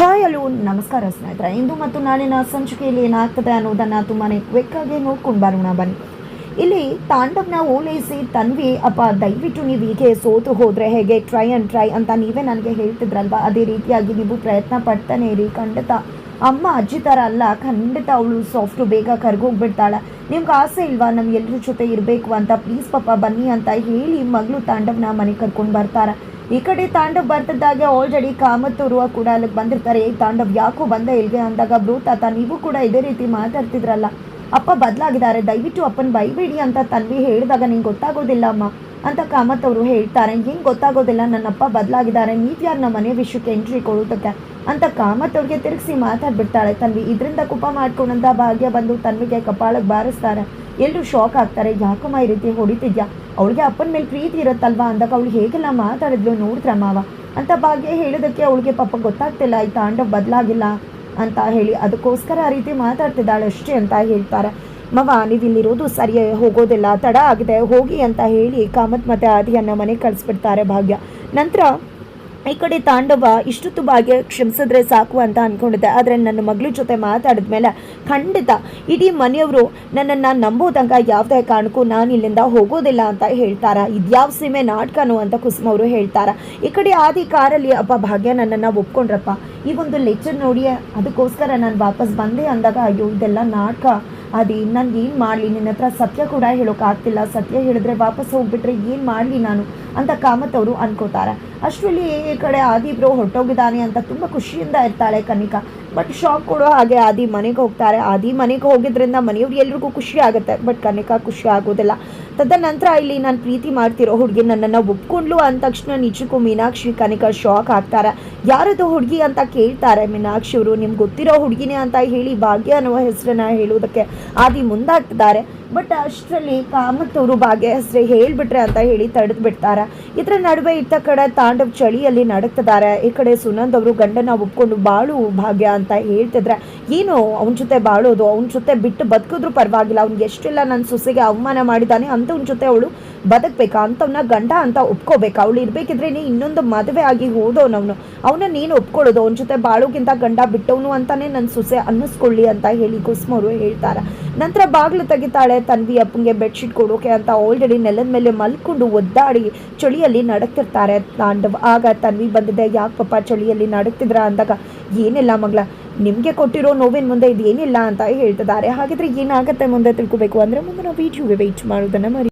Hi hello ನಮಸ್ಕಾರ ಸ್ನೇಹಿತರೆ. ಇಂದು ಮತ್ತು ನಾಳಿನ ಸಂಚಿಕೆಯಲ್ಲಿ ಏನಾಗ್ತದೆ ಅನ್ನೋದನ್ನು ತುಂಬಾ ಕ್ವಿಕ್ಕಾಗಿ ನೋಡ್ಕೊಂಡು ಬರೋಣ ಬನ್ನಿ. ಇಲ್ಲಿ ತಾಂಡವ್ನ ಓಲೈಸಿ ತನ್ವಿ, ಅಪ್ಪ ದಯವಿಟ್ಟು ನೀವು ಹೀಗೆ ಸೋತು ಹೋದರೆ ಹೇಗೆ, ಟ್ರೈ ಅಂತ ನೀವೇ ನನಗೆ ಹೇಳ್ತಿದ್ರಲ್ವ, ಅದೇ ರೀತಿಯಾಗಿ ನೀವು ಪ್ರಯತ್ನ ಪಡ್ತಾನೆ ಇರಿ. ಖಂಡಿತ ಅಮ್ಮ ಅಜ್ಜಿ ಥರ ಅಲ್ಲ, ಖಂಡಿತ ಅವಳು ಸಾಫ್ಟು, ಬೇಗ ಕರ್ಗೋಗ್ಬಿಡ್ತಾಳೆ. ನಿಮ್ಗೆ ಆಸೆ ಇಲ್ವಾ ನಮ್ಮ ಎಲ್ಲರ ಜೊತೆ ಇರಬೇಕು ಅಂತ, ಪ್ಲೀಸ್ ಪಾಪ ಬನ್ನಿ ಅಂತ ಹೇಳಿ ಮಗಳು ತಾಂಡವ್ನ ಮನೆ ಕರ್ಕೊಂಡು ಬರ್ತಾರೆ. ಈ ಕಡೆ ತಾಂಡವ್ ಬರ್ತಿದ್ದಾಗೆ ಆಲ್ರೆಡಿ ಕಾಮತ್ ಅವರು ಕೂಡ ಅಲ್ಲಿಗೆ ಬಂದಿರ್ತಾರೆ. ತಾಂಡವ್ ಯಾಕೋ ಬಂದ ಇಲ್ಲಿಗೆ ಅಂದಾಗ, ಬ್ರೋ ತಾತ ನೀವು ಕೂಡ ಇದೇ ರೀತಿ ಮಾತಾಡ್ತಿದ್ರಲ್ಲ, ಅಪ್ಪ ಬದಲಾಗಿದ್ದಾರೆ, ದಯವಿಟ್ಟು ಅಪ್ಪನ ಬೈಬೇಡಿ ಅಂತ ತನ್ವಿ ಹೇಳಿದಾಗ, ನಿಂಗೆ ಗೊತ್ತಾಗೋದಿಲ್ಲ ಅಮ್ಮ ಅಂತ ಕಾಮತ್ ಅವರು ಹೇಳ್ತಾರೆ. ಹೆಂಗೆ ಗೊತ್ತಾಗೋದಿಲ್ಲ, ನನ್ನಪ್ಪ ಬದಲಾಗಿದ್ದಾರೆ, ನೀವು ಯಾರು ನಮ್ಮ ಮನೆ ವಿಷಯಕ್ಕೆ ಎಂಟ್ರಿ ಕೊಡೋದಕ್ಕೆ ಅಂತ ಕಾಮತ್ ಅವ್ರಿಗೆ ತಿರುಗಿಸಿ ಮಾತಾಡ್ಬಿಡ್ತಾಳೆ ತನ್ವಿ. ಇದರಿಂದ ಕುಪ ಮಾಡ್ಕೊಂಡಂತ ಭಾಗ್ಯ ಬಂದು ತನ್ವಿಗೆ ಕಪಾಳಕ್ಕೆ ಬಾರಿಸ್ತಾರೆ. ಎಲ್ಲರೂ ಶಾಕ್ ಆಗ್ತಾರೆ. ಯಾಕಮ್ಮ ಈ ರೀತಿ ಹೊಡಿತಿದ್ಯಾ, ಅವಳಿಗೆ ಅಪ್ಪನ ಮೇಲೆ ಪ್ರೀತಿ ಇರುತ್ತಲ್ವಾ ಅಂದಾಗ ಅವಳು ಹೇಗೆಲ್ಲ ಮಾತಾಡಿದ್ಲು ನೋಡಿದ್ರ ಮಾವ ಅಂತ ಭಾಗ್ಯ ಹೇಳೋದಕ್ಕೆ ಅವಳಿಗೆ ಪಾಪ ಗೊತ್ತಾಗ್ತಿಲ್ಲ ಈ ತಾಂಡವ್ ಬದಲಾಗಿಲ್ಲ ಅಂತ ಹೇಳಿ, ಅದಕ್ಕೋಸ್ಕರ ಆ ರೀತಿ ಮಾತಾಡ್ತಿದ್ದಾಳೆ ಅಷ್ಟೇ ಅಂತ ಹೇಳ್ತಾರೆ. ಮವ ನೀವು ಇಲ್ಲಿರೋದು ಸರಿಯೇ, ಹೋಗೋದಿಲ್ಲ, ತಡ ಆಗಿದೆ, ಹೋಗಿ ಅಂತ ಹೇಳಿ ಕಾಮತ್ ಮತ್ತು ಆದಿಯನ್ನು ಮನೆ ಕಳಿಸ್ಬಿಡ್ತಾರೆ ಭಾಗ್ಯ. ನಂತರ ಈ ಕಡೆ ತಾಂಡವ ಇಷ್ಟೊತ್ತು ಭಾಗ್ಯ ಕ್ಷಮಿಸಿದ್ರೆ ಸಾಕು ಅಂತ ಅಂದ್ಕೊಂಡಿದ್ದೆ, ಆದರೆ ನನ್ನ ಮಗಳ ಜೊತೆ ಮಾತಾಡಿದ ಮೇಲೆ ಖಂಡಿತ ಇಡೀ ಮನೆಯವರು ನನ್ನನ್ನು ನಂಬೋದಂಗ ಯಾವುದೇ ಕಾರಣಕ್ಕೂ ನಾನು ಇಲ್ಲಿಂದ ಹೋಗೋದಿಲ್ಲ ಅಂತ ಹೇಳ್ತಾರೆ. ಇದ್ಯಾವ ಸೀಮೆ ನಾಟಕನೋ ಅಂತ ಕುಸುಮ ಅವರು ಹೇಳ್ತಾರೆ. ಈ ಕಡೆ ಆದಿ ಕಾರಲ್ಲಿ, ಅಪ್ಪ ಭಾಗ್ಯ ನನ್ನನ್ನು ಒಪ್ಕೊಂಡ್ರಪ್ಪ, ಈ ಒಂದು ಲೆಕ್ಚರ್ ನೋಡಿ ಅದಕ್ಕೋಸ್ಕರ ನಾನು ವಾಪಸ್ ಬಂದೆ ಅಂದಾಗ, ಅಯ್ಯೋ ಇದೆಲ್ಲ ನಾಟಕ ಅದೇ, ನಾನು ಏನು ಮಾಡಲಿ, ನಿನ್ನ ಹತ್ರ ಸತ್ಯ ಕೂಡ ಹೇಳೋಕ್ಕಾಗ್ತಿಲ್ಲ, ಸತ್ಯ ಹೇಳಿದ್ರೆ ವಾಪಸ್ ಹೋಗ್ಬಿಟ್ರೆ ಏನು ಮಾಡಲಿ ನಾನು ಅಂತ ಕಾಮತ್ ಅವರು ಅನ್ಕೋತಾರೆ. ಅಷ್ಟರಲ್ಲಿ ಈ ಕಡೆ ಆದಿ ಬ್ರೋ ಹೊರಟೋಗಿದ್ದಾನೆ ಅಂತ ತುಂಬ ಖುಷಿಯಿಂದ ಇರ್ತಾಳೆ ಕನಿಕಾ. ಬಟ್ ಶಾಕ್ ಕೊಡೋ ಹಾಗೆ ಆದಿ ಮನೆಗೆ ಹೋಗ್ತಾರೆ. ಆದಿ ಮನೆಗೆ ಹೋಗಿದ್ರಿಂದ ಮನೆಯವ್ರು ಎಲ್ರಿಗೂ ಖುಷಿ ಆಗುತ್ತೆ, ಬಟ್ ಕನಿಕಾ ಖುಷಿ ಆಗೋದಿಲ್ಲ. ತದನಂತರ ಇಲ್ಲಿ ನಾನು ಪ್ರೀತಿ ಮಾಡ್ತಿರೋ ಹುಡುಗಿ ನನ್ನನ್ನು ಒಪ್ಕೊಂಡ್ಲು ಅಂದ ತಕ್ಷಣ ನಿಜಕ್ಕೂ ಮೀನಾಕ್ಷಿ ಕನಿಕಾ ಶಾಕ್ ಆಗ್ತಾರೆ. ಯಾರದು ಹುಡುಗಿ ಅಂತ ಕೇಳ್ತಾರೆ ಮೀನಾಕ್ಷಿ ಅವರು. ನಿಮ್ಗೆ ಗೊತ್ತಿರೋ ಹುಡುಗಿನೇ ಅಂತ ಹೇಳಿ ಭಾಗ್ಯ ಅನ್ನುವ ಹೆಸರನ್ನ ಹೇಳೋದಕ್ಕೆ ಆದಿ ಮುಂದಾಗ್ತಿದ್ದಾರೆ. ಬಟ್ ಅಷ್ಟರಲ್ಲಿ ಕಾಮತ್ ಅವರು ಭಾಗ್ಯ ಹೆಸರೇ ಹೇಳಿಬಿಟ್ರೆ ಅಂತ ಹೇಳಿ ತಡೆದು ಬಿಡ್ತಾರೆ. ಇದರ ನಡುವೆ ಇತ್ತ ಕಡೆ ತಾಂಡವ್ ಚಳಿಯಲ್ಲಿ ನಡಕ್ತಿದ್ದಾರೆ. ಈ ಕಡೆ ಸುನಂದ್ ಅವರು ಗಂಡನ ಒಪ್ಕೊಂಡು ಬಾಳು ಭಾಗ್ಯ ಅಂತ ಹೇಳ್ತಿದ್ರೆ, ಏನು ಅವನ ಜೊತೆ ಬಾಳೋದು, ಅವನ ಜೊತೆ ಬಿಟ್ಟು ಬದುಕಿದ್ರು ಪರವಾಗಿಲ್ಲ, ಅವ್ನಿಗೆ ಎಷ್ಟೆಲ್ಲ ನನ್ನ ಸೊಸೆಗೆ ಅವಮಾನ ಮಾಡಿದ್ದಾನೆ ಅಂಥವ್ನ ಜೊತೆ ಅವಳು ಬದುಕಬೇಕಾ, ಅಂಥವ್ನ ಗಂಡ ಅಂತ ಒಪ್ಕೋಬೇಕಾ, ಅವಳು ಇರಬೇಕಿದ್ರೆ ಇನ್ನೊಂದು ಮದುವೆ ಆಗಿ ಹೋದವನವನು, ಅವನ ನೀನು ಒಪ್ಕೊಳ್ಳೋದು, ಅವನ ಜೊತೆ ಬಾಳೋಕ್ಕಿಂತ ಗಂಡ ಬಿಟ್ಟವನು ಅಂತಾನೆ ನನ್ನ ಸೊಸೆ ಅನ್ನಿಸ್ಕೊಳ್ಳಿ ಅಂತ ಹೇಳಿ ಕುಸುಮ ಅವರು ಹೇಳ್ತಾರೆ. ನಂತರ ಬಾಗಿಲು ತೆಗಿತಾಳೆ ತನ್ವಿ ಅಪ್ಪಂಗೆ ಬೆಡ್ಶೀಟ್ ಕೊಡೋಕೆ ಅಂತ. ಆಲ್ರೆಡಿ ನೆಲದ ಮೇಲೆ ಮಲ್ಕೊಂಡು ಒದ್ದಾಡಿ ಚಳಿಯಲ್ಲಿ ನಡಕ್ತಿರ್ತಾರೆ ತಾಂಡವ್. ಆಗ ತನ್ವಿ ಬಂದಿದೆ, ಯಾಕೆ ಪಾಪ ಚಳಿಯಲ್ಲಿ ನಡಕ್ತಿದ್ರ ಅಂದಾಗ, ಏನಿಲ್ಲ ಮಗಳ, ನಿಮಗೆ ಕೊಟ್ಟಿರೋ ನೋವಿನ ಮುಂದೆ ಇದೇನಿಲ್ಲ ಅಂತ ಹೇಳ್ತಿದ್ದಾರೆ. ಹಾಗಿದ್ರೆ ಏನಾಗುತ್ತೆ ಮುಂದೆ ತಿಳ್ಕೊಬೇಕು ಅಂದರೆ ಮುಂದೆ ನಾವು ವೀಡಿಯೋಗೆ ವೆಯ್ಟ್ ಮಾಡೋದನ್ನು ಮರಿ.